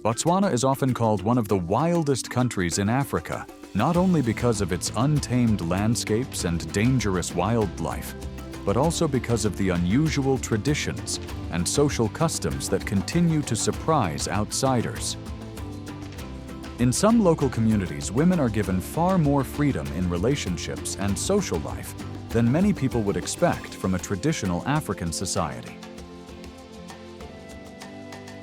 Botswana is often called one of the wildest countries in Africa, not only because of its untamed landscapes and dangerous wildlife, but also because of the unusual traditions and social customs that continue to surprise outsiders. In some local communities, women are given far more freedom in relationships and social life than many people would expect from a traditional African society.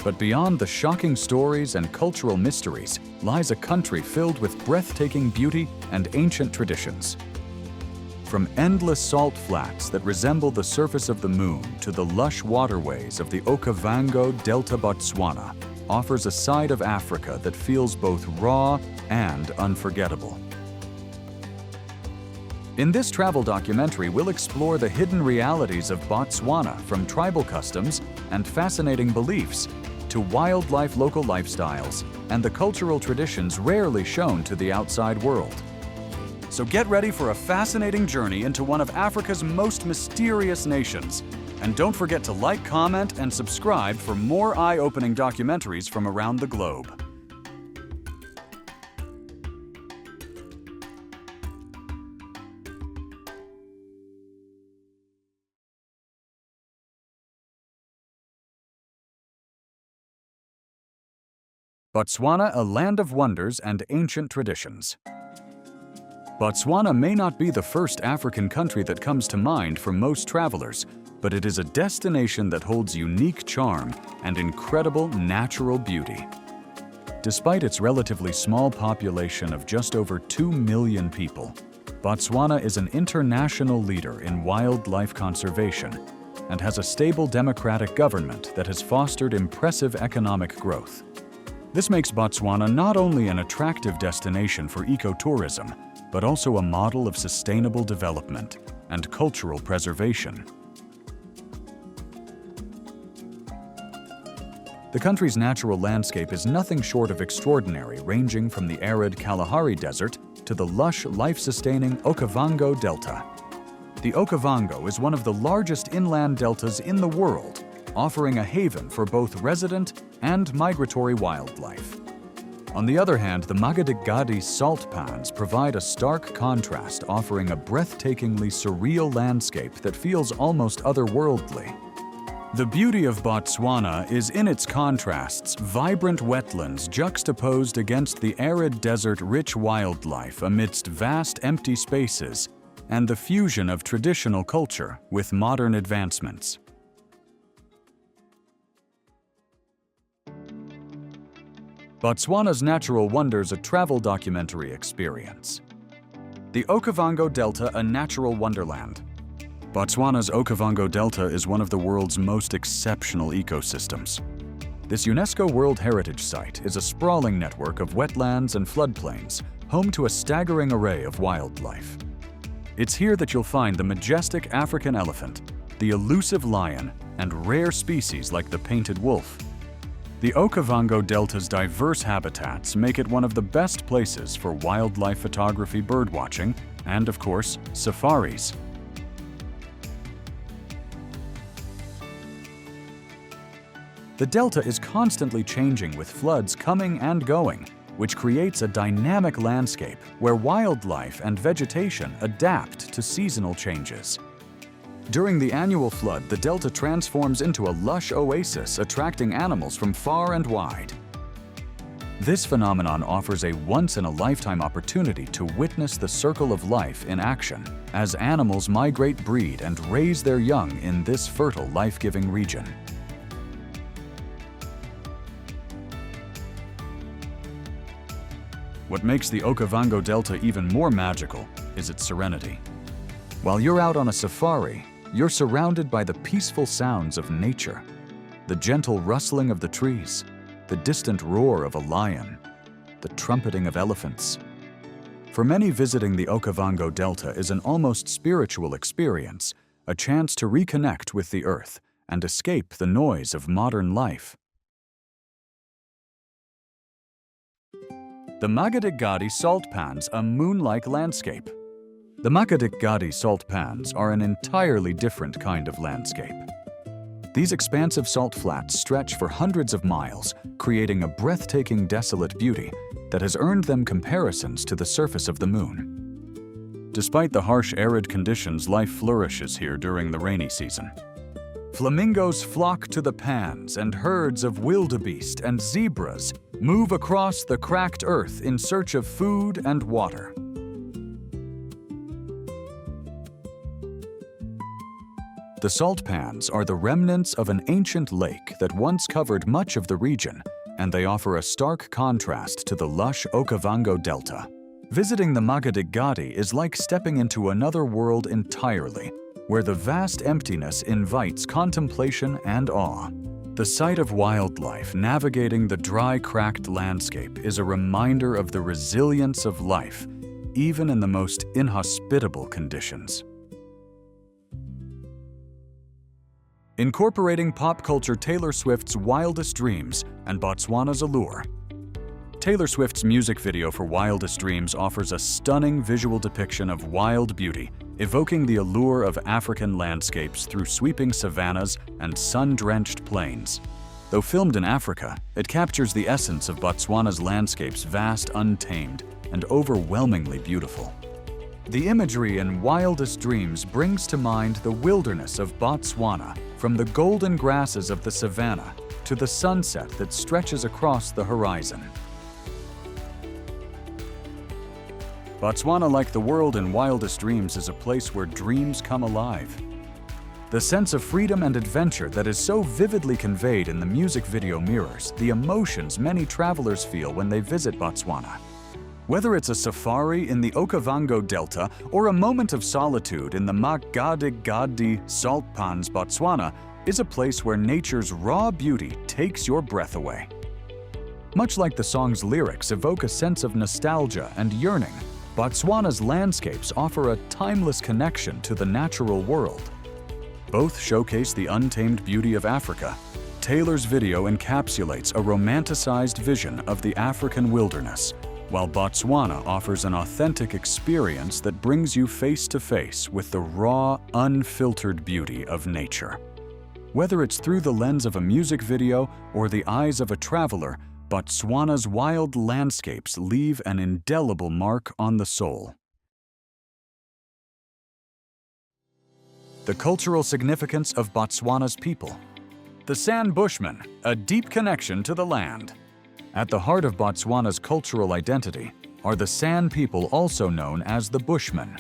But beyond the shocking stories and cultural mysteries lies a country filled with breathtaking beauty and ancient traditions. From endless salt flats that resemble the surface of the moon to the lush waterways of the Okavango Delta, Botswana offers a side of Africa that feels both raw and unforgettable. In this travel documentary, we'll explore the hidden realities of Botswana, from tribal customs and fascinating beliefs to wildlife local lifestyles and the cultural traditions rarely shown to the outside world. So get ready for a fascinating journey into one of Africa's most mysterious nations. And don't forget to like, comment, and subscribe for more eye-opening documentaries from around the globe. Botswana, a land of wonders and ancient traditions. Botswana may not be the first African country that comes to mind for most travelers, but it is a destination that holds unique charm and incredible natural beauty. Despite its relatively small population of just over 2 million people, Botswana is an international leader in wildlife conservation and has a stable democratic government that has fostered impressive economic growth. This makes Botswana not only an attractive destination for ecotourism, but also a model of sustainable development and cultural preservation. The country's natural landscape is nothing short of extraordinary, ranging from the arid Kalahari Desert to the lush, life-sustaining Okavango Delta. The Okavango is one of the largest inland deltas in the world, offering a haven for both resident and migratory wildlife. On the other hand, the Makgadikgadi Salt Pans provide a stark contrast, offering a breathtakingly surreal landscape that feels almost otherworldly. The beauty of Botswana is in its contrasts: vibrant wetlands juxtaposed against the arid desert-rich wildlife amidst vast empty spaces, and the fusion of traditional culture with modern advancements. Botswana's Natural Wonders, a travel documentary experience. The Okavango Delta, a natural wonderland. Botswana's Okavango Delta is one of the world's most exceptional ecosystems. This UNESCO World Heritage Site is a sprawling network of wetlands and floodplains, home to a staggering array of wildlife. It's here that you'll find the majestic African elephant, the elusive lion, and rare species like the painted wolf. The Okavango Delta's diverse habitats make it one of the best places for wildlife photography, birdwatching, and, of course, safaris. The delta is constantly changing, with floods coming and going, which creates a dynamic landscape where wildlife and vegetation adapt to seasonal changes. During the annual flood, the delta transforms into a lush oasis, attracting animals from far and wide. This phenomenon offers a once-in-a-lifetime opportunity to witness the circle of life in action as animals migrate, breed, and raise their young in this fertile, life-giving region. What makes the Okavango Delta even more magical is its serenity. While you're out on a safari, you're surrounded by the peaceful sounds of nature, the gentle rustling of the trees, the distant roar of a lion, the trumpeting of elephants. For many, visiting the Okavango Delta is an almost spiritual experience, a chance to reconnect with the earth and escape the noise of modern life. The Makgadikgadi Salt Pans, a moon-like landscape. The Makgadikgadi Salt Pans are an entirely different kind of landscape. These expansive salt flats stretch for hundreds of miles, creating a breathtaking, desolate beauty that has earned them comparisons to the surface of the moon. Despite the harsh, arid conditions, life flourishes here during the rainy season. Flamingos flock to the pans, and herds of wildebeest and zebras move across the cracked earth in search of food and water. The salt pans are the remnants of an ancient lake that once covered much of the region, and they offer a stark contrast to the lush Okavango Delta. Visiting the Makgadikgadi is like stepping into another world entirely, where the vast emptiness invites contemplation and awe. The sight of wildlife navigating the dry, cracked landscape is a reminder of the resilience of life, even in the most inhospitable conditions. Incorporating pop culture, Taylor Swift's Wildest Dreams and Botswana's Allure. Taylor Swift's music video for Wildest Dreams offers a stunning visual depiction of wild beauty, evoking the allure of African landscapes through sweeping savannas and sun-drenched plains. Though filmed in Africa, it captures the essence of Botswana's landscapes, vast, untamed, and overwhelmingly beautiful. The imagery in Wildest Dreams brings to mind the wilderness of Botswana, from the golden grasses of the savanna to the sunset that stretches across the horizon. Botswana, like the world in Wildest Dreams, is a place where dreams come alive. The sense of freedom and adventure that is so vividly conveyed in the music video mirrors the emotions many travelers feel when they visit Botswana. Whether it's a safari in the Okavango Delta or a moment of solitude in the Makgadikgadi Salt Pans, Botswana is a place where nature's raw beauty takes your breath away. Much like the song's lyrics evoke a sense of nostalgia and yearning, Botswana's landscapes offer a timeless connection to the natural world. Both showcase the untamed beauty of Africa. Taylor's video encapsulates a romanticized vision of the African wilderness, while Botswana offers an authentic experience that brings you face to face with the raw, unfiltered beauty of nature. Whether it's through the lens of a music video or the eyes of a traveler, Botswana's wild landscapes leave an indelible mark on the soul. The cultural significance of Botswana's people. The San Bushmen, a deep connection to the land. At the heart of Botswana's cultural identity are the San people, also known as the Bushmen.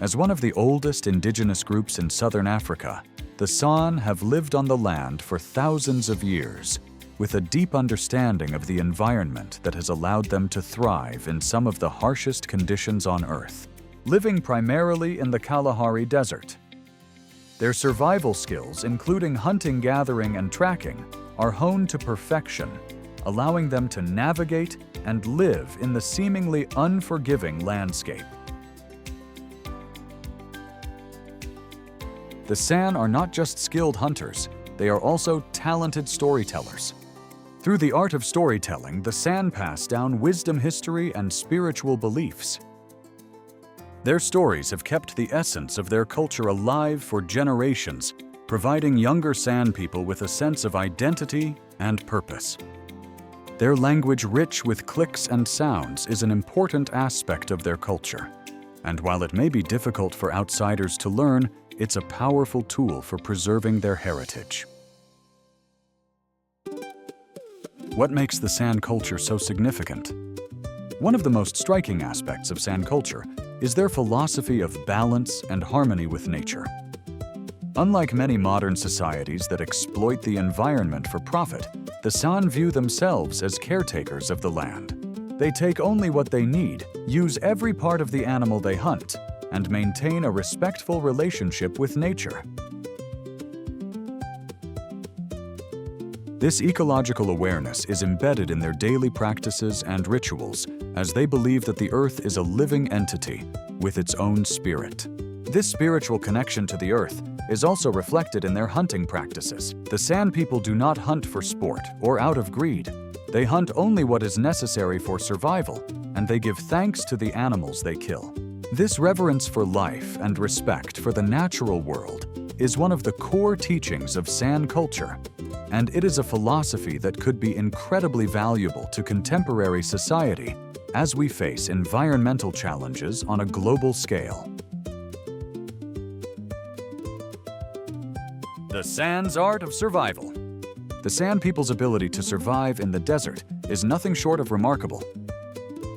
As one of the oldest indigenous groups in southern Africa, the San have lived on the land for thousands of years, with a deep understanding of the environment that has allowed them to thrive in some of the harshest conditions on Earth, living primarily in the Kalahari Desert. Their survival skills, including hunting, gathering, and tracking, are honed to perfection, allowing them to navigate and live in the seemingly unforgiving landscape. The San are not just skilled hunters, they are also talented storytellers. Through the art of storytelling, the San pass down wisdom, history, and spiritual beliefs. Their stories have kept the essence of their culture alive for generations, providing younger San people with a sense of identity and purpose. Their language, rich with clicks and sounds, is an important aspect of their culture. And while it may be difficult for outsiders to learn, it's a powerful tool for preserving their heritage. What makes the San culture so significant? One of the most striking aspects of San culture is their philosophy of balance and harmony with nature. Unlike many modern societies that exploit the environment for profit, the San view themselves as caretakers of the land. They take only what they need, use every part of the animal they hunt, and maintain a respectful relationship with nature. This ecological awareness is embedded in their daily practices and rituals, as they believe that the earth is a living entity with its own spirit. This spiritual connection to the earth is also reflected in their hunting practices. The San people do not hunt for sport or out of greed. They hunt only what is necessary for survival, and they give thanks to the animals they kill. This reverence for life and respect for the natural world is one of the core teachings of San culture, and it is a philosophy that could be incredibly valuable to contemporary society as we face environmental challenges on a global scale. The San's art of survival. The San people's ability to survive in the desert is nothing short of remarkable.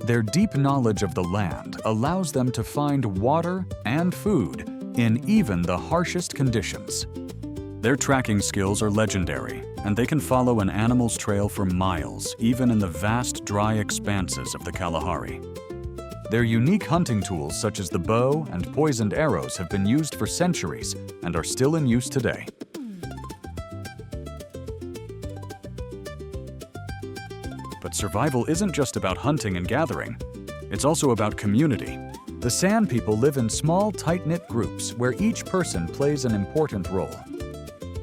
Their deep knowledge of the land allows them to find water and food in even the harshest conditions. Their tracking skills are legendary, and they can follow an animal's trail for miles, even in the vast dry expanses of the Kalahari. Their unique hunting tools such as the bow and poisoned arrows have been used for centuries and are still in use today. But survival isn't just about hunting and gathering. It's also about community. The San people live in small, tight-knit groups where each person plays an important role.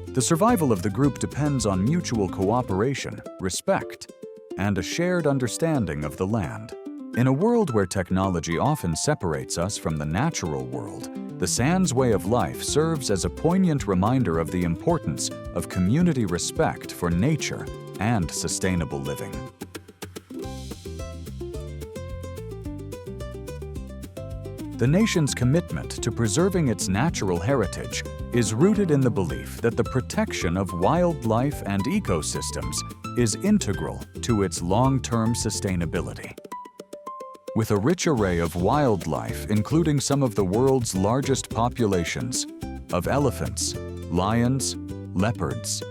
The survival of the group depends on mutual cooperation, respect, and a shared understanding of the land. In a world where technology often separates us from the natural world, the San's way of life serves as a poignant reminder of the importance of community respect for nature and sustainable living. The nation's commitment to preserving its natural heritage is rooted in the belief that the protection of wildlife and ecosystems is integral to its long-term sustainability. With a rich array of wildlife, including some of the world's largest populations of elephants, lions, leopards,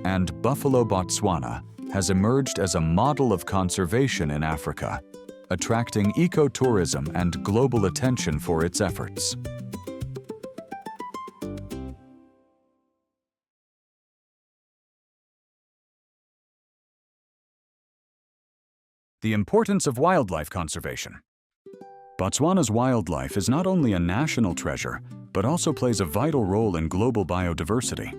and buffalo, Botswana has emerged as a model of conservation in Africa, attracting ecotourism and global attention for its efforts. The importance of wildlife conservation. Botswana's wildlife is not only a national treasure, but also plays a vital role in global biodiversity.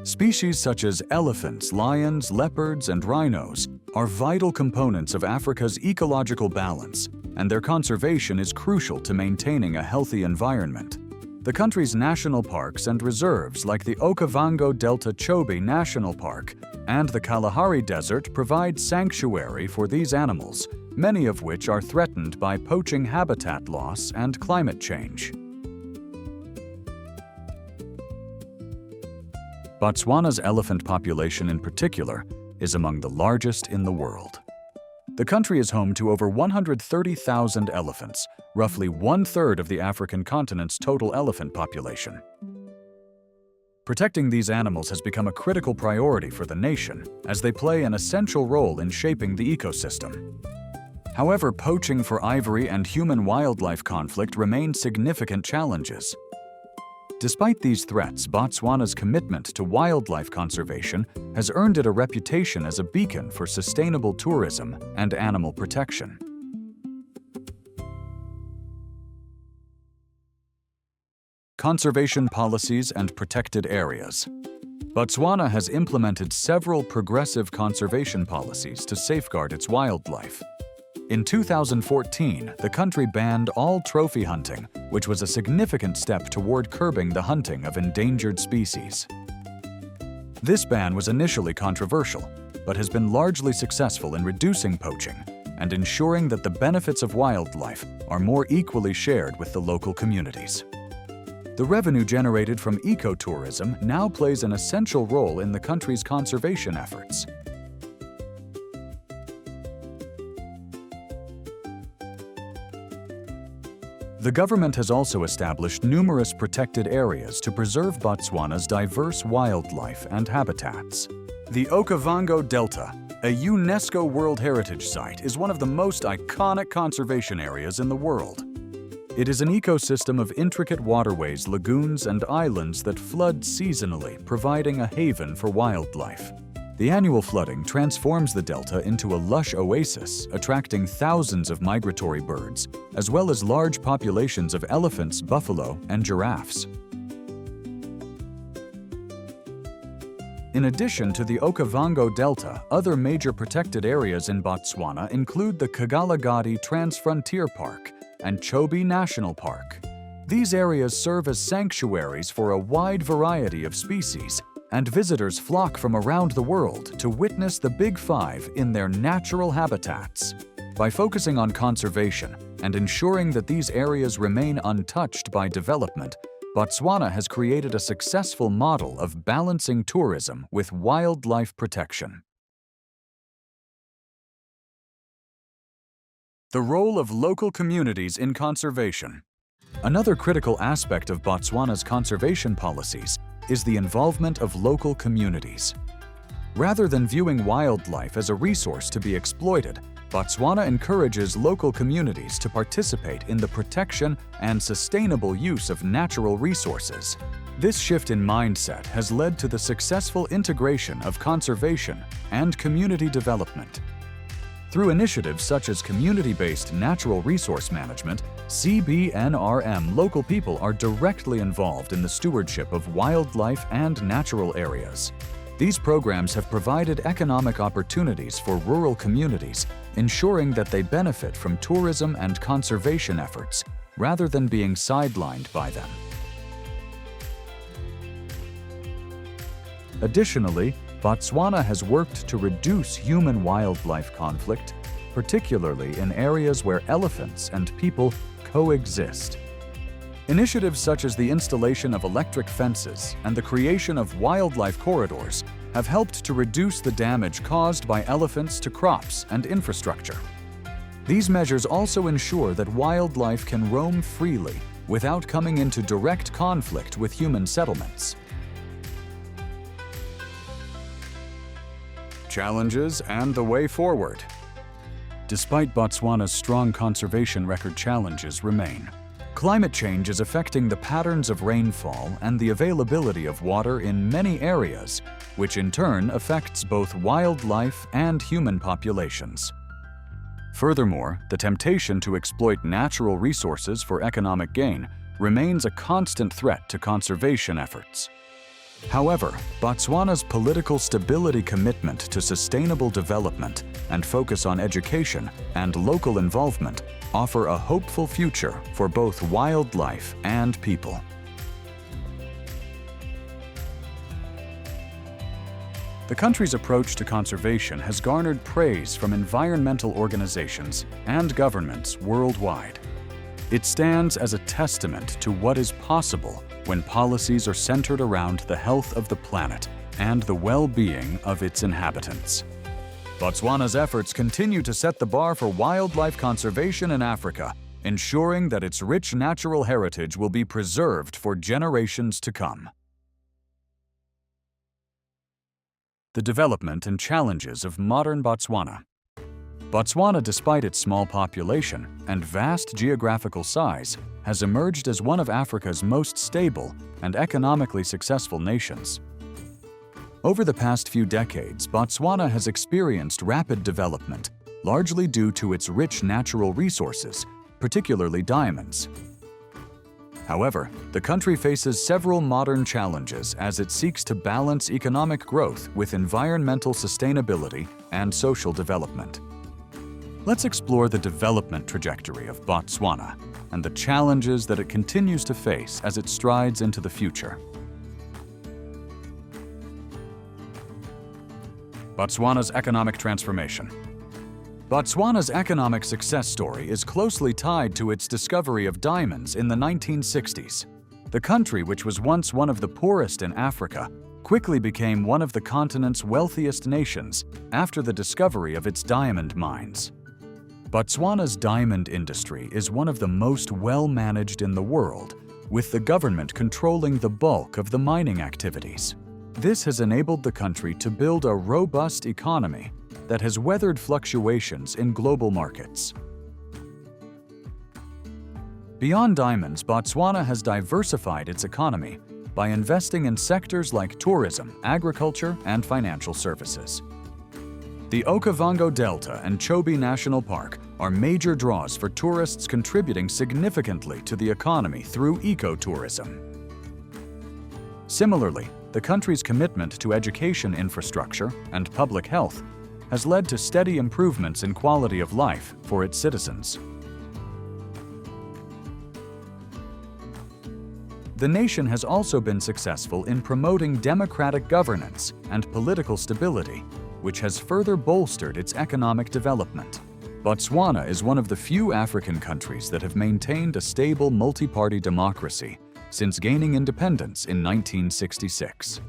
Species such as elephants, lions, leopards, and rhinos are vital components of Africa's ecological balance, and their conservation is crucial to maintaining a healthy environment. The country's national parks and reserves like the Okavango Delta Chobe National Park and the Kalahari Desert provide sanctuary for these animals, many of which are threatened by poaching habitat loss and climate change. Botswana's elephant population in particular is among the largest in the world. The country is home to over 130,000 elephants, roughly one-third of the African continent's total elephant population. Protecting these animals has become a critical priority for the nation, as they play an essential role in shaping the ecosystem. However, poaching for ivory and human-wildlife conflict remain significant challenges. Despite these threats, Botswana's commitment to wildlife conservation has earned it a reputation as a beacon for sustainable tourism and animal protection. Conservation policies and protected areas. Botswana has implemented several progressive conservation policies to safeguard its wildlife. In 2014, the country banned all trophy hunting, which was a significant step toward curbing the hunting of endangered species. This ban was initially controversial, but has been largely successful in reducing poaching and ensuring that the benefits of wildlife are more equally shared with the local communities. The revenue generated from ecotourism now plays an essential role in the country's conservation efforts. The government has also established numerous protected areas to preserve Botswana's diverse wildlife and habitats. The Okavango Delta, a UNESCO World Heritage Site, is one of the most iconic conservation areas in the world. It is an ecosystem of intricate waterways, lagoons, and islands that flood seasonally, providing a haven for wildlife. The annual flooding transforms the delta into a lush oasis, attracting thousands of migratory birds, as well as large populations of elephants, buffalo, and giraffes. In addition to the Okavango Delta, other major protected areas in Botswana include the Makgadikgadi Transfrontier Park and Chobe National Park. These areas serve as sanctuaries for a wide variety of species, and visitors flock from around the world to witness the Big Five in their natural habitats. By focusing on conservation and ensuring that these areas remain untouched by development, Botswana has created a successful model of balancing tourism with wildlife protection. The role of local communities in conservation. Another critical aspect of Botswana's conservation policies is the involvement of local communities. Rather than viewing wildlife as a resource to be exploited, Botswana encourages local communities to participate in the protection and sustainable use of natural resources. This shift in mindset has led to the successful integration of conservation and community development. Through initiatives such as community-based natural resource management, CBNRM, local people are directly involved in the stewardship of wildlife and natural areas. These programs have provided economic opportunities for rural communities, ensuring that they benefit from tourism and conservation efforts, rather than being sidelined by them. Additionally, Botswana has worked to reduce human-wildlife conflict, particularly in areas where elephants and people coexist. Initiatives such as the installation of electric fences and the creation of wildlife corridors have helped to reduce the damage caused by elephants to crops and infrastructure. These measures also ensure that wildlife can roam freely without coming into direct conflict with human settlements. Challenges and the way forward. Despite Botswana's strong conservation record, challenges remain. Climate change is affecting the patterns of rainfall and the availability of water in many areas, which in turn affects both wildlife and human populations. Furthermore, the temptation to exploit natural resources for economic gain remains a constant threat to conservation efforts. However, Botswana's political stability, commitment to sustainable development, and focus on education and local involvement offer a hopeful future for both wildlife and people. The country's approach to conservation has garnered praise from environmental organizations and governments worldwide. It stands as a testament to what is possible when policies are centered around the health of the planet and the well-being of its inhabitants. Botswana's efforts continue to set the bar for wildlife conservation in Africa, ensuring that its rich natural heritage will be preserved for generations to come. The development and challenges of modern Botswana. Botswana, despite its small population and vast geographical size, has emerged as one of Africa's most stable and economically successful nations. Over the past few decades, Botswana has experienced rapid development, largely due to its rich natural resources, particularly diamonds. However, the country faces several modern challenges as it seeks to balance economic growth with environmental sustainability and social development. Let's explore the development trajectory of Botswana and the challenges that it continues to face as it strides into the future. Botswana's economic transformation. Botswana's economic success story is closely tied to its discovery of diamonds in the 1960s. The country, which was once one of the poorest in Africa, quickly became one of the continent's wealthiest nations after the discovery of its diamond mines. Botswana's diamond industry is one of the most well-managed in the world, with the government controlling the bulk of the mining activities. This has enabled the country to build a robust economy that has weathered fluctuations in global markets. Beyond diamonds, Botswana has diversified its economy by investing in sectors like tourism, agriculture, and financial services. The Okavango Delta and Chobe National Park are major draws for tourists, contributing significantly to the economy through ecotourism. Similarly, the country's commitment to education infrastructure and public health has led to steady improvements in quality of life for its citizens. The nation has also been successful in promoting democratic governance and political stability, which has further bolstered its economic development. Botswana is one of the few African countries that have maintained a stable multi-party democracy since gaining independence in 1966.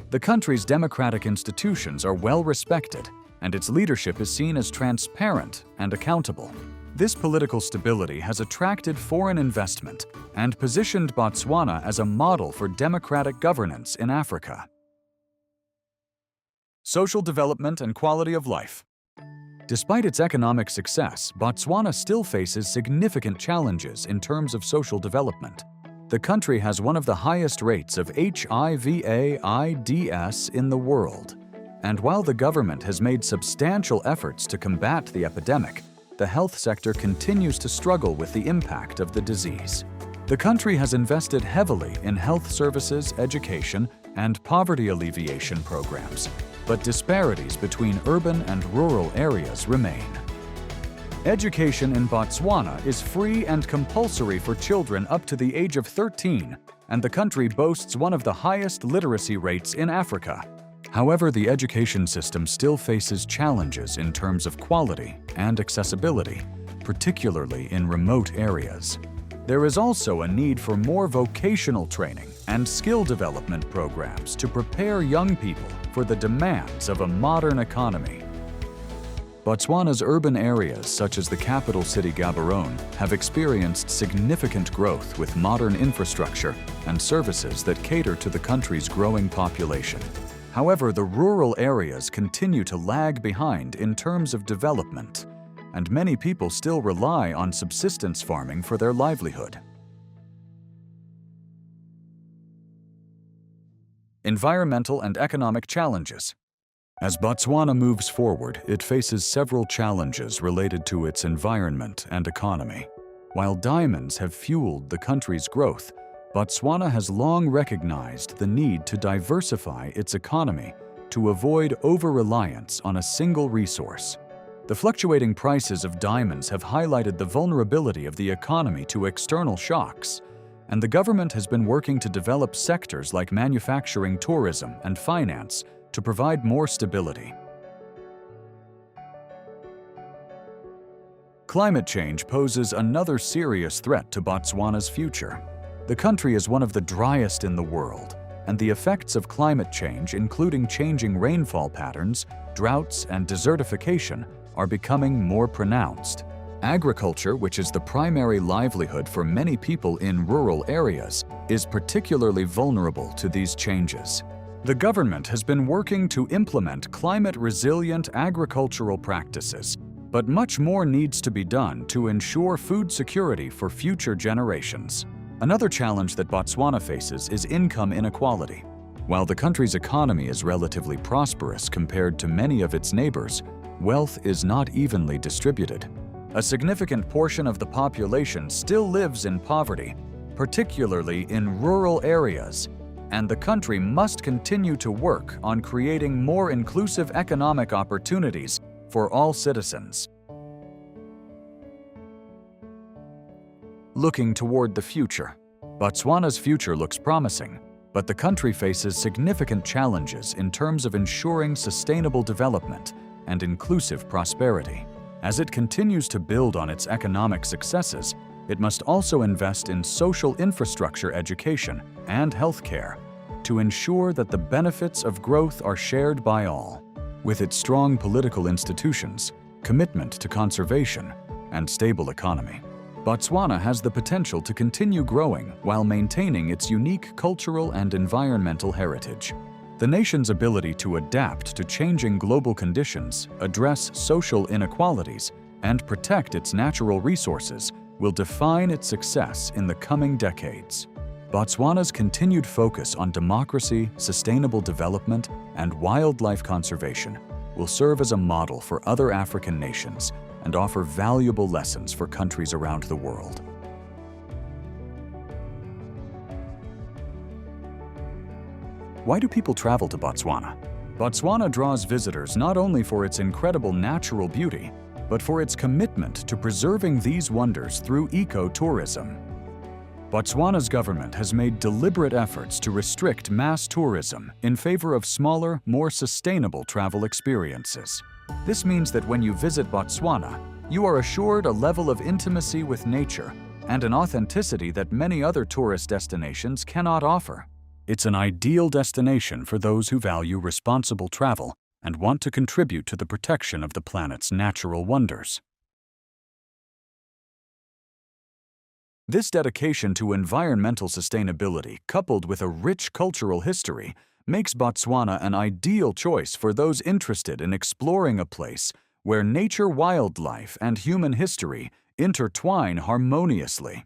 The country's democratic institutions are well respected, and its leadership is seen as transparent and accountable. This political stability has attracted foreign investment and positioned Botswana as a model for democratic governance in Africa. Social development and quality of life. Despite its economic success, Botswana still faces significant challenges in terms of social development. The country has one of the highest rates of HIV/AIDS in the world. And while the government has made substantial efforts to combat the epidemic, the health sector continues to struggle with the impact of the disease. The country has invested heavily in health services, education, and poverty alleviation programs, but disparities between urban and rural areas remain. Education in Botswana is free and compulsory for children up to the age of 13, and the country boasts one of the highest literacy rates in Africa. However, the education system still faces challenges in terms of quality and accessibility, particularly in remote areas. There is also a need for more vocational training and skill development programs to prepare young people for the demands of a modern economy. Botswana's urban areas, such as the capital city Gaborone, have experienced significant growth with modern infrastructure and services that cater to the country's growing population. However, the rural areas continue to lag behind in terms of development, and many people still rely on subsistence farming for their livelihood. Environmental and economic challenges. As Botswana moves forward, it faces several challenges related to its environment and economy. While diamonds have fueled the country's growth, Botswana has long recognized the need to diversify its economy to avoid over-reliance on a single resource. The fluctuating prices of diamonds have highlighted the vulnerability of the economy to external shocks, and the government has been working to develop sectors like manufacturing, tourism, and finance to provide more stability. Climate change poses another serious threat to Botswana's future. The country is one of the driest in the world, and the effects of climate change, including changing rainfall patterns, droughts, and desertification, are becoming more pronounced. Agriculture, which is the primary livelihood for many people in rural areas, is particularly vulnerable to these changes. The government has been working to implement climate-resilient agricultural practices, but much more needs to be done to ensure food security for future generations. Another challenge that Botswana faces is income inequality. While the country's economy is relatively prosperous compared to many of its neighbors, wealth is not evenly distributed. A significant portion of the population still lives in poverty, particularly in rural areas, and the country must continue to work on creating more inclusive economic opportunities for all citizens. Looking toward the future. Botswana's future looks promising, but the country faces significant challenges in terms of ensuring sustainable development and inclusive prosperity. As it continues to build on its economic successes, it must also invest in social infrastructure, education, and healthcare to ensure that the benefits of growth are shared by all. With its strong political institutions, commitment to conservation, and stable economy, Botswana has the potential to continue growing while maintaining its unique cultural and environmental heritage. The nation's ability to adapt to changing global conditions, address social inequalities, and protect its natural resources will define its success in the coming decades. Botswana's continued focus on democracy, sustainable development, and wildlife conservation will serve as a model for other African nations and offer valuable lessons for countries around the world. Why do people travel to Botswana? Botswana draws visitors not only for its incredible natural beauty, but for its commitment to preserving these wonders through eco-tourism. Botswana's government has made deliberate efforts to restrict mass tourism in favor of smaller, more sustainable travel experiences. This means that when you visit Botswana, you are assured a level of intimacy with nature and an authenticity that many other tourist destinations cannot offer. It's an ideal destination for those who value responsible travel and want to contribute to the protection of the planet's natural wonders. This dedication to environmental sustainability, coupled with a rich cultural history, makes Botswana an ideal choice for those interested in exploring a place where nature, wildlife, and human history intertwine harmoniously.